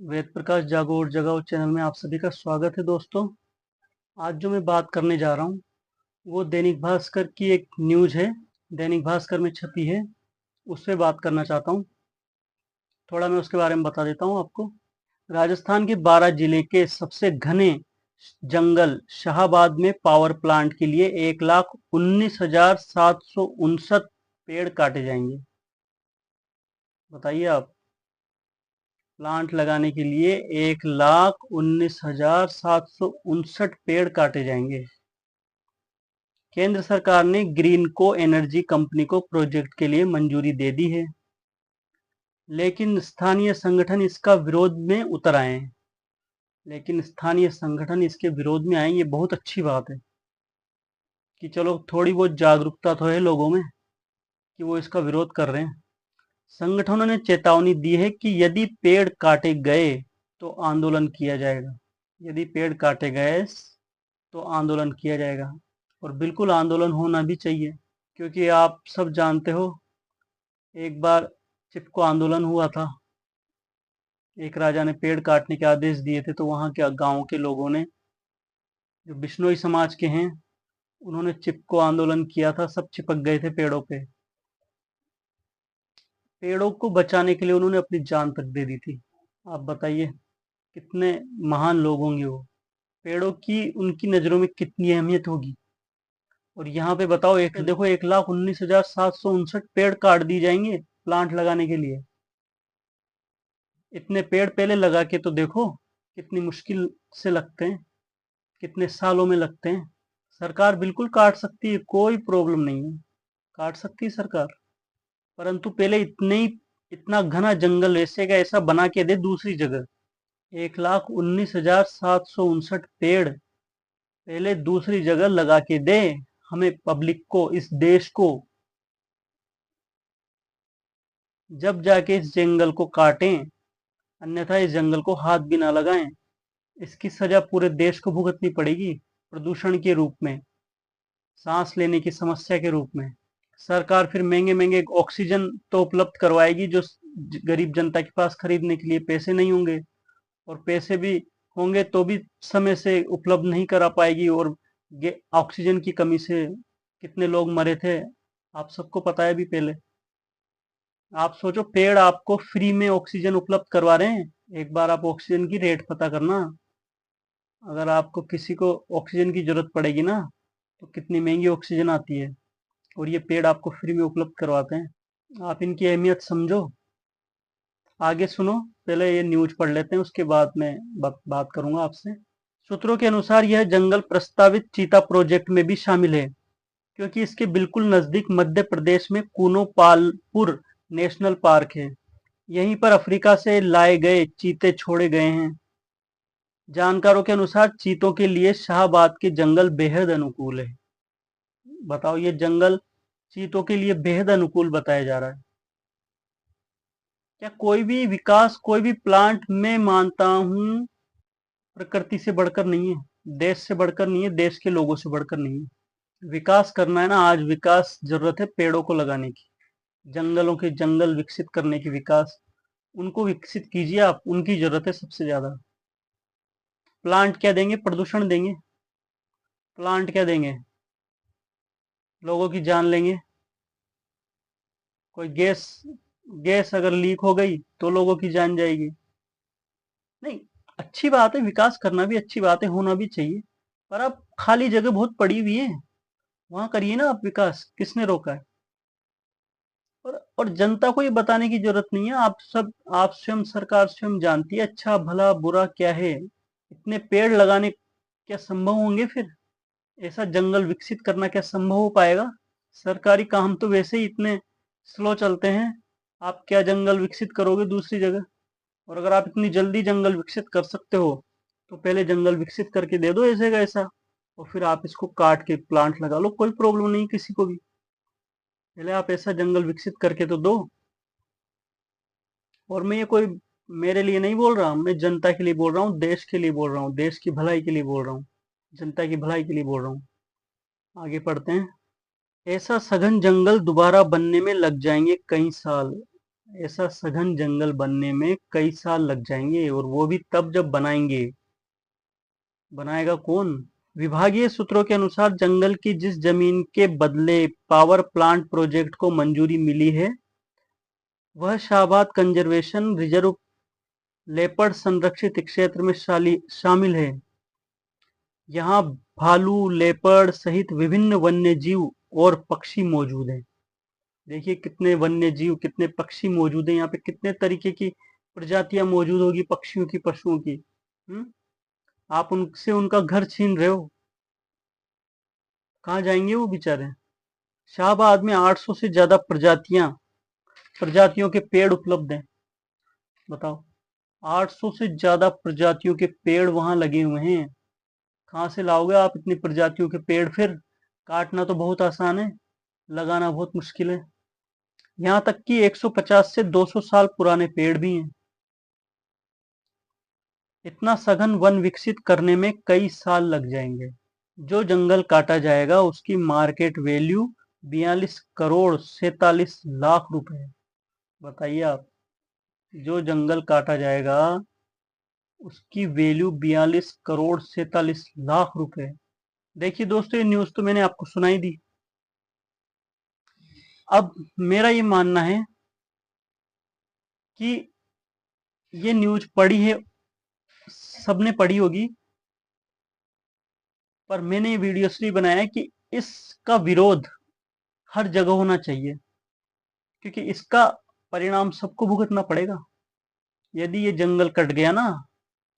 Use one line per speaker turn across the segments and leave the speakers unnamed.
वेद प्रकाश जागो और जगाओ चैनल में आप सभी का स्वागत है दोस्तों। आज जो मैं बात करने जा रहा हूँ वो दैनिक भास्कर की एक न्यूज है, दैनिक भास्कर में छपी है, उससे बात करना चाहता हूँ। थोड़ा मैं उसके बारे में बता देता हूँ आपको। राजस्थान के 12 जिले के सबसे घने जंगल शाहाबाद में पावर प्लांट के लिए 1,19,759 पेड़ काटे जाएंगे। बताइए आप, प्लांट लगाने के लिए 1,19,759 पेड़ काटे जाएंगे। केंद्र सरकार ने ग्रीनको एनर्जी कंपनी को प्रोजेक्ट के लिए मंजूरी दे दी है, लेकिन स्थानीय संगठन इसका विरोध में उतर आए हैं। लेकिन स्थानीय संगठन इसके विरोध में आए, ये बहुत अच्छी बात है कि चलो थोड़ी बहुत जागरूकता तो है लोगों में कि वो इसका विरोध कर रहे हैं। संगठनों ने चेतावनी दी है कि यदि पेड़ काटे गए तो आंदोलन किया जाएगा। यदि पेड़ काटे गए तो आंदोलन किया जाएगा, और बिल्कुल आंदोलन होना भी चाहिए, क्योंकि आप सब जानते हो एक बार चिपको आंदोलन हुआ था। एक राजा ने पेड़ काटने के आदेश दिए थे, तो वहां के गांव के लोगों ने, जो बिश्नोई समाज के हैं, उन्होंने चिपको आंदोलन किया था। सब चिपक गए थे पेड़ों पे। पेड़ों को बचाने के लिए उन्होंने अपनी जान तक दे दी थी। आप बताइए कितने महान लोग होंगे वो। पेड़ों की उनकी नजरों में कितनी अहमियत होगी। और यहाँ पे बताओ, एक देखो 1,19,759 पेड़ काट दिए जाएंगे प्लांट लगाने के लिए। इतने पेड़ पहले लगा के तो देखो कितनी मुश्किल से लगते हैं, कितने सालों में लगते हैं। सरकार बिल्कुल काट सकती है, कोई प्रॉब्लम नहीं है, काट सकती है सरकार। परंतु पहले इतना घना जंगल ऐसे का ऐसा बना के दे दूसरी जगह। 1,19,759 पेड़ पहले दूसरी जगह लगा के दे, हमें पब्लिक को, इस देश को। जब जाके इस जंगल को काटें, अन्यथा इस जंगल को हाथ भी ना लगाएं। इसकी सजा पूरे देश को भुगतनी पड़ेगी, प्रदूषण के रूप में, सांस लेने की समस्या के रूप में। सरकार फिर महंगे महंगे ऑक्सीजन तो उपलब्ध करवाएगी, जो गरीब जनता के पास खरीदने के लिए पैसे नहीं होंगे, और पैसे भी होंगे तो भी समय से उपलब्ध नहीं करा पाएगी। और ऑक्सीजन की कमी से कितने लोग मरे थे, आप सबको पता है अभी पहले। आप सोचो, पेड़ आपको फ्री में ऑक्सीजन उपलब्ध करवा रहे हैं। एक बार आप ऑक्सीजन की रेट पता करना। अगर आपको किसी को ऑक्सीजन की जरूरत पड़ेगी ना, तो कितनी महंगी ऑक्सीजन आती है, और ये पेड़ आपको फ्री में उपलब्ध करवाते हैं। आप इनकी अहमियत समझो। आगे सुनो, पहले ये न्यूज पढ़ लेते हैं, उसके बाद मैं बात करूंगा आपसे। सूत्रों के अनुसार यह जंगल प्रस्तावित चीता प्रोजेक्ट में भी शामिल है, क्योंकि इसके बिल्कुल नजदीक मध्य प्रदेश में कूनो पालपुर नेशनल पार्क है। यहीं पर अफ्रीका से लाए गए चीते छोड़े गए हैं। जानकारों के अनुसार चीतों के लिए शाहबाद के जंगल बेहद अनुकूल है। बताओ, ये जंगल चीतों के लिए बेहद अनुकूल बताया जा रहा है। क्या कोई भी विकास, कोई भी प्लांट, मैं मानता हूं, प्रकृति से बढ़कर नहीं है, देश से बढ़कर नहीं है, देश के लोगों से बढ़कर नहीं है। विकास करना है ना, आज विकास जरूरत है पेड़ों को लगाने की, जंगलों के जंगल विकसित करने की। विकास उनको विकसित कीजिए आप, उनकी जरूरत है सबसे ज्यादा। प्लांट क्या देंगे? प्रदूषण देंगे। प्लांट क्या देंगे? लोगों की जान लेंगे। कोई गैस गैस अगर लीक हो गई तो लोगों की जान जाएगी। नहीं, अच्छी बात है, विकास करना भी अच्छी बात है, होना भी चाहिए। पर अब खाली जगह बहुत पड़ी हुई है, वहां करिए ना आप विकास, किसने रोका है? और जनता को ये बताने की जरूरत नहीं है। आप सब, आप स्वयं, सरकार स्वयं जानती है अच्छा भला बुरा क्या है। इतने पेड़ लगाने क्या संभव होंगे फिर? ऐसा जंगल विकसित करना क्या संभव हो पाएगा? सरकारी काम तो वैसे ही इतने स्लो चलते हैं, आप क्या जंगल विकसित करोगे दूसरी जगह? और अगर आप इतनी जल्दी जंगल विकसित कर सकते हो, तो पहले जंगल विकसित करके दे दो ऐसे का ऐसा, और फिर आप इसको काट के प्लांट लगा लो, कोई प्रॉब्लम नहीं किसी को भी। पहले आप ऐसा जंगल विकसित करके तो दो। और मैं ये कोई मेरे लिए नहीं बोल रहा, मैं जनता के लिए बोल रहा हूँ, देश के लिए बोल रहा हूँ, देश की भलाई के लिए बोल रहा हूँ, जनता की भलाई के लिए बोल रहा हूँ। आगे पढ़ते हैं। ऐसा सघन जंगल दोबारा बनने में लग जाएंगे कई साल। ऐसा सघन जंगल बनने में कई साल लग जाएंगे, और वो भी तब जब बनाएंगे। बनाएगा कौन? विभागीय सूत्रों के अनुसार जंगल की जिस जमीन के बदले पावर प्लांट प्रोजेक्ट को मंजूरी मिली है, वह शाहबाद कंजर्वेशन रिजर्व लेपर्ड संरक्षित क्षेत्र में शामिल है। यहाँ भालू, लेपर्ड सहित विभिन्न वन्य जीव और पक्षी मौजूद हैं। देखिए कितने वन्य जीव, कितने पक्षी मौजूद हैं यहाँ पे, कितने तरीके की प्रजातियां मौजूद होगी पक्षियों की, पशुओं की। आप उनसे उनका घर छीन रहे हो, कहाँ जाएंगे वो बेचारे? शाहबाद में 800 से ज्यादा प्रजातियों के पेड़ उपलब्ध हैं। बताओ, 800 से ज्यादा प्रजातियों के पेड़ वहां लगे हुए हैं। कहाँ से लाओगे आप इतनी प्रजातियों के पेड़? फिर काटना तो बहुत आसान है, लगाना बहुत मुश्किल है। यहाँ तक कि 150 से 200 साल पुराने पेड़ भी हैं। इतना सघन वन विकसित करने में कई साल लग जाएंगे। जो जंगल काटा जाएगा उसकी मार्केट वैल्यू 42 करोड़ 47 लाख रुपए है। बताइए आप, जो जंगल काटा जाएगा उसकी वैल्यू 42 करोड़ 47 लाख रुपए। देखिए दोस्तों, ये न्यूज तो मैंने आपको सुनाई दी। अब मेरा ये मानना है कि ये न्यूज पढ़ी है, सबने पढ़ी होगी, पर मैंने ये वीडियो इसलिए बनाया है कि इसका विरोध हर जगह होना चाहिए, क्योंकि इसका परिणाम सबको भुगतना पड़ेगा। यदि ये जंगल कट गया ना,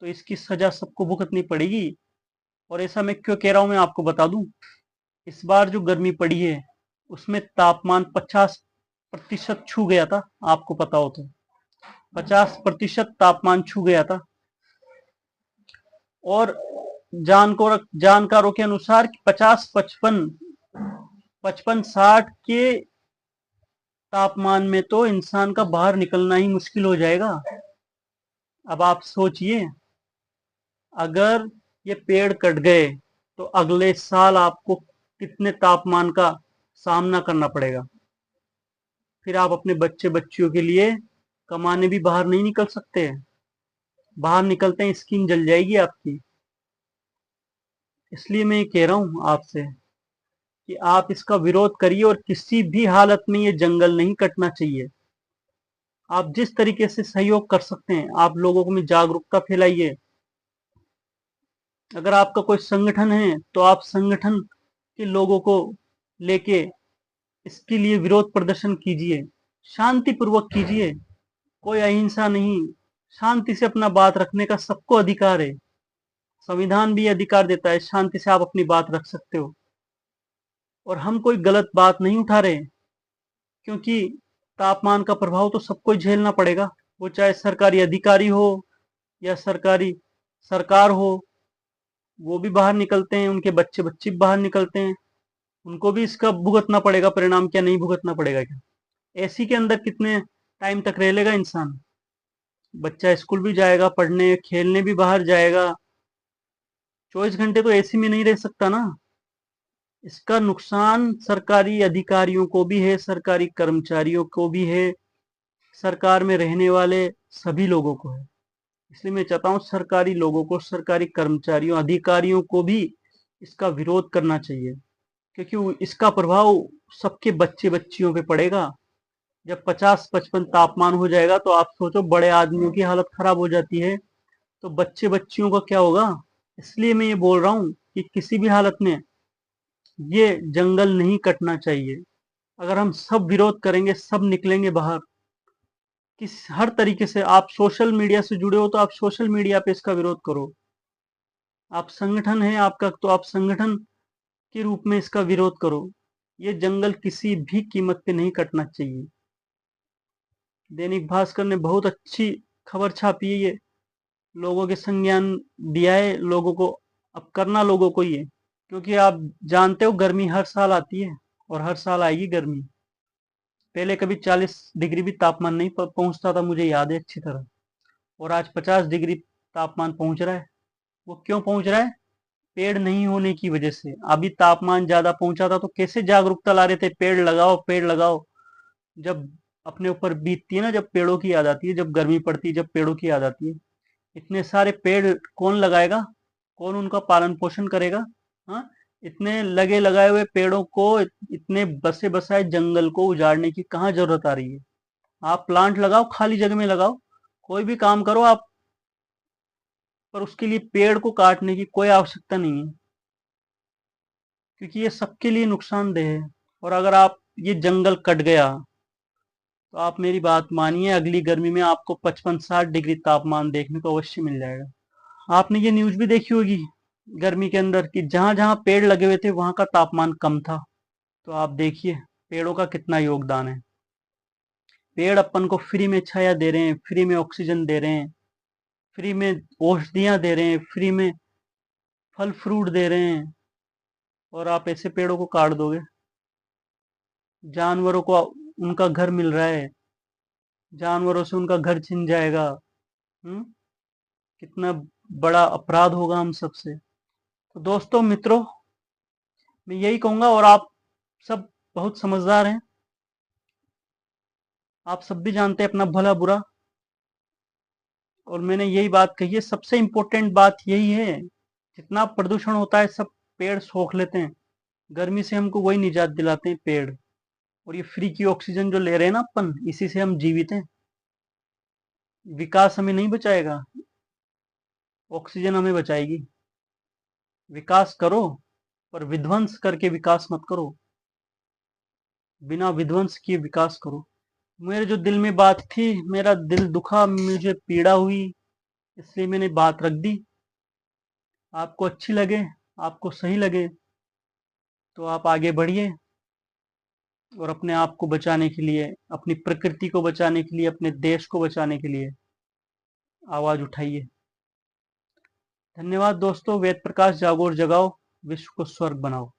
तो इसकी सजा सबको भुगतनी पड़ेगी। और ऐसा मैं क्यों कह रहा हूं, मैं आपको बता दूं। इस बार जो गर्मी पड़ी है उसमें तापमान 50% छू गया था, आपको पता हो तो। 50% तापमान छू गया था। और जानकारों के अनुसार 50-55-60 के तापमान में तो इंसान का बाहर निकलना ही मुश्किल हो जाएगा। अब आप सोचिए, अगर ये पेड़ कट गए तो अगले साल आपको कितने तापमान का सामना करना पड़ेगा। फिर आप अपने बच्चे बच्चियों के लिए कमाने भी बाहर नहीं निकल सकते। बाहर निकलते हैं स्किन जल जाएगी आपकी। इसलिए मैं ये कह रहा हूं आपसे कि आप इसका विरोध करिए, और किसी भी हालत में ये जंगल नहीं कटना चाहिए। आप जिस तरीके से सहयोग कर सकते हैं, आप लोगों में जागरूकता फैलाइए। अगर आपका कोई संगठन है तो आप संगठन के लोगों को लेके इसके लिए विरोध प्रदर्शन कीजिए, शांतिपूर्वक कीजिए। कोई अहिंसा नहीं, शांति से अपना बात रखने का सबको अधिकार है। संविधान भी अधिकार देता है, शांति से आप अपनी बात रख सकते हो। और हम कोई गलत बात नहीं उठा रहे, क्योंकि तापमान का प्रभाव तो सबको झेलना पड़ेगा। वो चाहे सरकारी अधिकारी हो या सरकार हो, वो भी बाहर निकलते हैं, उनके बच्चे बच्चे बाहर निकलते हैं, उनको भी इसका भुगतना पड़ेगा परिणाम। क्या नहीं भुगतना पड़ेगा? क्या एसी के अंदर कितने टाइम तक रह लेगा इंसान? बच्चा स्कूल भी जाएगा पढ़ने, खेलने भी बाहर जाएगा, 24 घंटे तो एसी में नहीं रह सकता ना। इसका नुकसान सरकारी अधिकारियों को भी है, सरकारी कर्मचारियों को भी है, सरकार में रहने वाले सभी लोगों को है। इसलिए मैं चाहता हूं सरकारी लोगों को, सरकारी कर्मचारियों, अधिकारियों को भी इसका विरोध करना चाहिए, क्योंकि इसका प्रभाव सबके बच्चे बच्चियों पे पड़ेगा। जब 50-55 तापमान हो जाएगा तो आप सोचो, बड़े आदमियों की हालत खराब हो जाती है, तो बच्चे बच्चियों का क्या होगा? इसलिए मैं ये बोल रहा हूं कि किसी भी हालत में ये जंगल नहीं कटना चाहिए। अगर हम सब विरोध करेंगे, सब निकलेंगे बाहर, किस हर तरीके से। आप सोशल मीडिया से जुड़े हो तो आप सोशल मीडिया पे इसका विरोध करो। आप संगठन है आपका, तो आप संगठन के रूप में इसका विरोध करो। ये जंगल किसी भी कीमत पे नहीं कटना चाहिए। दैनिक भास्कर ने बहुत अच्छी खबर छापी है, ये लोगों के संज्ञान दिया है लोगों को। अब करना लोगों को ही है, क्योंकि आप जानते हो गर्मी हर साल आती है, और हर साल आएगी गर्मी। पहले कभी 40 डिग्री भी तापमान नहीं पहुंचता था, मुझे याद है अच्छी तरह। और आज 50 डिग्री तापमान पहुंच रहा है। वो क्यों पहुंच रहा है? पेड़ नहीं होने की वजह से। अभी तापमान ज्यादा पहुंचा था तो कैसे जागरूकता ला रहे थे, पेड़ लगाओ पेड़ लगाओ। जब अपने ऊपर बीतती है ना, जब पेड़ों की याद आती है, जब गर्मी पड़ती है, जब पेड़ों की याद आती है, इतने सारे पेड़ कौन लगाएगा, कौन उनका पालन पोषण करेगा? हाँ, इतने लगे लगाए हुए पेड़ों को, इतने बसे बसाए जंगल को उजाड़ने की कहाँ जरूरत आ रही है? आप प्लांट लगाओ, खाली जगह में लगाओ, कोई भी काम करो आप, पर उसके लिए पेड़ को काटने की कोई आवश्यकता नहीं है, क्योंकि ये सबके लिए नुकसानदेह है। और अगर आप ये जंगल कट गया तो आप मेरी बात मानिए, अगली गर्मी में आपको 55-60 डिग्री तापमान देखने को अवश्य मिल जाएगा। आपने ये न्यूज भी देखी होगी गर्मी के अंदर कि जहां जहां पेड़ लगे हुए थे वहां का तापमान कम था। तो आप देखिए पेड़ों का कितना योगदान है। पेड़ अपन को फ्री में छाया दे रहे हैं, फ्री में ऑक्सीजन दे रहे हैं, फ्री में औषधियां दे रहे हैं, फ्री में फल फ्रूट दे रहे हैं, और आप ऐसे पेड़ों को काट दोगे। जानवरों को उनका घर मिल रहा है, जानवरों से उनका घर छिन जाएगा। हम्म, कितना बड़ा अपराध होगा हम सबसे। तो दोस्तों मित्रों, मैं यही कहूंगा, और आप सब बहुत समझदार हैं, आप सब भी जानते हैं अपना भला बुरा, और मैंने यही बात कही है, सबसे इंपॉर्टेंट बात यही है, जितना प्रदूषण होता है सब पेड़ सोख लेते हैं, गर्मी से हमको वही निजात दिलाते हैं पेड़। और ये फ्री की ऑक्सीजन जो ले रहे हैं ना अपन, इसी से हम जीवित हैं। विकास हमें नहीं बचाएगा, ऑक्सीजन हमें बचाएगी। विकास करो, पर विध्वंस करके विकास मत करो, बिना विध्वंस किए विकास करो। मेरे जो दिल में बात थी, मेरा दिल दुखा, मुझे पीड़ा हुई, इसलिए मैंने बात रख दी। आपको अच्छी लगे, आपको सही लगे तो आप आगे बढ़िए, और अपने आप को बचाने के लिए, अपनी प्रकृति को बचाने के लिए, अपने देश को बचाने के लिए आवाज उठाइए। धन्यवाद दोस्तों। वेद प्रकाश जागो और जगाओ, विश्व को स्वर्ग बनाओ।